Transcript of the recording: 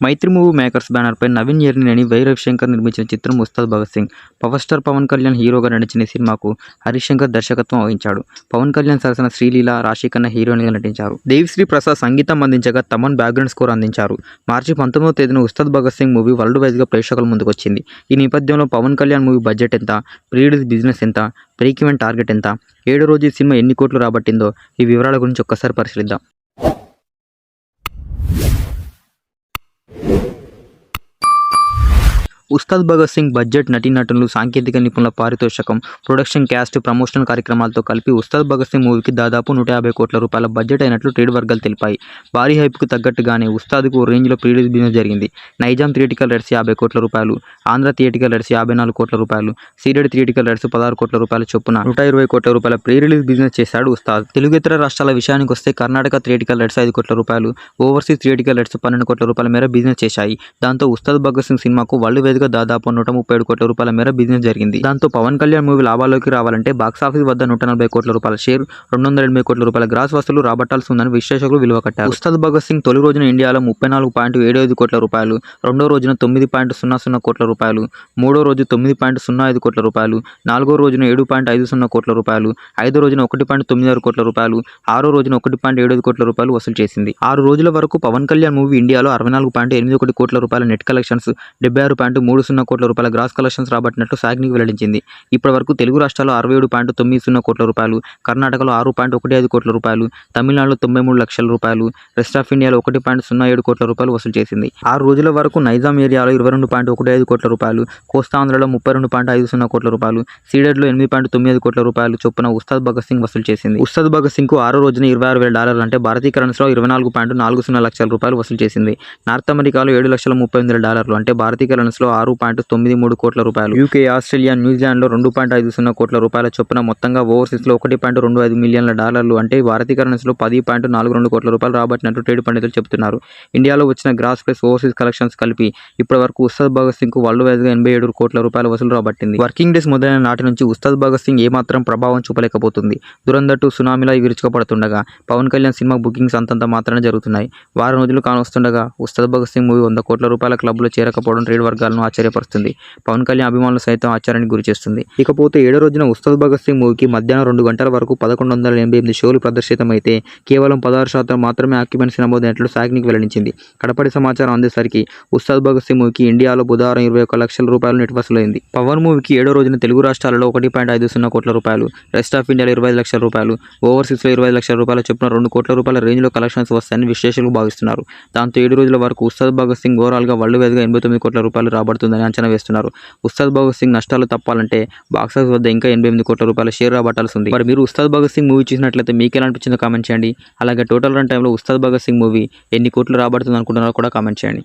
మైత్రి movie makers బ్యానర్పై Naveen ఎర్నినేని, why Ravishankar నిర్మించిన చిత్రం ఉస్తాద్ భగత్ సింగ్. పవర్ స్టార్ పవన్ కళ్యాణ్ హీరోగా నటించిన ఈ సినిమాకు హరీశ్శంకర్ దర్శకత్వం వహించాడు. పవన్ కళ్యాణ్ సరసన శ్రీలీల, రాశిఖన్నా హీరోయిన్గా నటించారు. దేవిశ్రీ ప్రసాద్ సంగీతం అందించగా తమన్ బ్యాక్గ్రౌండ్ స్కోర్ అందించారు. మార్చి 19వ తేదీన ఉస్తాద్ భగత్ సింగ్ మూవీ వరల్డ్ వైడ్గా ప్రేక్షకుల ముందుకొచ్చింది. ఈ నేపథ్యంలో పవన్ కళ్యాణ్ మూవీ బడ్జెట్ ఎంత, ప్రీ రిలీజ్ బిజినెస్ ఎంత, బ్రేక్ ఈవెన్ టార్గెట్ ఎంత, 7వ రోజు ఈ సినిమా ఎన్ని కోట్లు రాబట్టిందో ఈ వివరాల గురించి ఒక్కసారి పరిశీలిద్దాం. ఉస్తాద్ భగత్ సింగ్ బడ్జెట్, నటీనటులు, సాంకేతిక నిపుణుల పారితోషికం, ప్రొడక్షన్, క్యాస్ట్, ప్రమోషనల్ కార్యక్రమాలతో కలిపి ఉస్తాద్ భగత్ సింగ్ మూవీకి దాదాపు 150 కోట్ల రూపాయల బడ్జెట్ అయినట్లు ట్రేడ్ వర్గాలు తెలిపాయి. భారీ హైప్కు తగ్గట్టుగానే ఉస్తాద్కు ఓ రేంజ్లో ప్రీ రిలీజ్ బిజినెస్ జరిగింది. నైజాం థియేటికల్ రైట్స్ 50 కోట్ల రూపాయలు, ఆంధ్ర థియేటికల్ రైట్స్ 54 కోట్ల రూపాయలు, సీడెడ్ థియేటికల్ రైట్స్ 16 కోట్ల రూపాయల చొప్పున 120 కోట్ల రూపాయల ప్రీ రిలీజ్ బిజినెస్ చేశాడు ఉస్తాద్. తెలుగేతర రాష్ట్రాల విషయానికి వస్తే కర్ణాటక థియేటికల్ రైట్స్ 5 కోట్ల రూపాయలు, ఓవర్సీస్ థియేటికల్ రైట్స్ 12 కోట్ల రూపాయల మేర బిజినెస్ చేశాయి. దాంతో ఉస్తాద్ భగత్ సింగ్ సినిమాకు వరల్డ్ వైడ్గా దాదాపు 137 కోట్ల రూపాయల మేర బిజినెస్ జరిగింది. దాంతో పవన్ కళ్యాణ్ మూవీ లాభాల్లోకి రావాలంటే బాక్సాఫీస్ వద్ద 140 కోట్ల రూపాయల షేర్, 280 కోట్ల రూపాయల గ్రాస్ వసూలు రాబట్టాల్సి ఉందని విశ్లేషకులు విలువ కట్టారు. ఉస్తాద్ భగత్ సింగ్ తొలి రోజున ఇండియాలో 34.75 కోట్ల రూపాయలు, రెండో రోజున 9.00 కోట్ల రూపాయలు, మూడో రోజు 9.05 కోట్ల రూపాయలు, నాలుగో రోజున 7.50 కోట్ల రూపాయలు, ఐదో రోజున 1.96 కోట్ల రూపాయలు, ఆరో రోజున 1.75 కోట్ల రూపాయలు వసూలు చేసింది. 6 రోజుల వరకు పవన్ కళ్యాణ్ మూవీ ఇండియాలో 64.81 కోట్ల రూపాయల నెట్ కలెక్షన్స్, 76.30 కోట్ల రూపాయల గ్రాస్ కలెక్షన్స్ రాబట్టినట్లు సాగ్నిక్ వెల్లడించింది. ఇప్పటి వరకు తెలుగు రాష్ట్రాల్లో 67.90 కోట్ల రూపాయలు, కర్ణాటకలో 6.15 కోట్ల రూపాయలు, తమిళనాడులో 93 లక్షల రూపాయలు, రెస్ట్ ఆఫ్ ఇండియాలో 1.07 కోట్ల రూపాయలు వసూలు చేసింది. 6 రోజుల వరకు నైజాం ఏరియాలో 22.15 కోట్ల రూపాయలు, కోస్తాంధ్రలో 32.50 కోట్ల రూపాయలు, సీడెడ్లో 8.95 కోట్ల రూపాయలు చొప్పున ఉస్తాద్ భగత్ సింగ్ వసూలు చేసింది. ఉస్తాద్ భగత్ సింగ్ కు 6 రోజున $26,000 అంటే భారతీయ కరెన్సీలో 24.40 లక్షల రూపాయలు వసూలు చేసింది. నార్త్ అమెరికాలో $7,39,000 అంటే భారతీయ కరెన్సీలో 6.93 కోట్ల రూపాయలు, యూకే, ఆస్ట్రేలియా, న్యూజిలాండ్లో 2.50 కోట్ల రూపాయల చొప్పున మొత్తంగా ఓవర్సీస్లో $1.25 మిలియన్ల అంటే భారతీయ కరెన్సీలో 10.42 కోట్ల రూపాయలు రాబట్టినట్లు ట్రేడ్ పండితులు చెబుతున్నారు. ఇండియాలో వచ్చిన గ్రాస్ ప్లస్ ఓవర్సీస్ కలెక్షన్స్ కలిపి ఇప్పటి వరకు ఉస్తాద్ భగత్ సింగ్ కు వరల్డ్ వైడ్గా 87 కోట్ల రూపాయల వసూలు రాబట్టింది. వర్కింగ్ డేస్ మొదలైన నాటి నుంచి ఉస్తాద్ భగత్ సింగ్ ఏమాత్రం ప్రభావం చూపలేకపోతుంది. దురంధర్ 2 సునామీలా విరుచుకుపడుతుండగా పవన్ కళ్యాణ్ సినిమా బుకింగ్స్ అంతంత మాత్రమే జరుగుతున్నాయి. వారం రోజులు కానొస్తుండగా ఉస్తాద్ భగత్ సింగ్ మూవీ 100 కోట్ల రూపాయల క్లబ్లో చేరకపోవడం ట్రేడ్ వర్గాలను ఆశ్చర్యపరుస్తుంది. పవన్ కళ్యాణ్ అభిమానులు సైతం ఆశ్చర్యానికి గురి చేస్తుంది. ఇకపోతే 7వ రోజున ఉస్తాద్ భగత్ సింగ్ మూవీకి మధ్యాహ్నం 2 గంటల వరకు 1188 షోలు ప్రదర్శితమైతే కేవలం 16% మాత్రమే ఆక్యుపెన్సీ నమోదైనట్లు సాగ్నిక్ వెల్లడించింది. కడపటి సమాచారం అందేసరికి ఉస్తాద్ భగత్ సింగ్ మూవీకి ఇండియాలో బుధవారం 21 లక్షల రూపాయలు నెట్ వసూలైంది. పవన్ మూవీకి 7వ రోజున తెలుగు రాష్ట్రాలలో 1.50 కోట్ల రూపాయలు, రెస్ట్ ఆఫ్ ఇండియాలో 25 లక్షల రూపాయలు, ఓవర్సీస్లో 20 లక్షల రూపాయల చొప్పున 2 కోట్ల రూపాయల రేంజ్లో కలెక్షన్స్ వస్తాయని విశ్లేషకులు భావిస్తున్నారు. దాంతో 7 రోజుల వరకు ఉస్తాద్ భగత్ సింగ్ ఓవరాల్గా వరల్డ్ వైడ్గా 89 కోట్ల రూపాయలు రాబడుతుందని అంచనా వేస్తున్నారు. ఉస్తాద్ భగత్ సింగ్ నష్టాలు తప్పాలంటే బాక్సాఫీస్ వద్ద ఇంకా 88 కోట్ల రూపాయల షేర్ రాబట్టాల్సి ఉంది. మరి మీరు ఉస్తాద్ భగత్ సింగ్ మూవీ చూసినట్లయితే మీకు ఎలా అనిపించిందో కామెంట్ చేయండి. అలాగే టోటల్ రన్ టైంలో ఉస్తాద్ భగత్ సింగ్ మూవీ ఎన్ని కోట్లు రాబడుతుంది అనుకుంటున్నారో కూడా కామెంట్ చేయండి.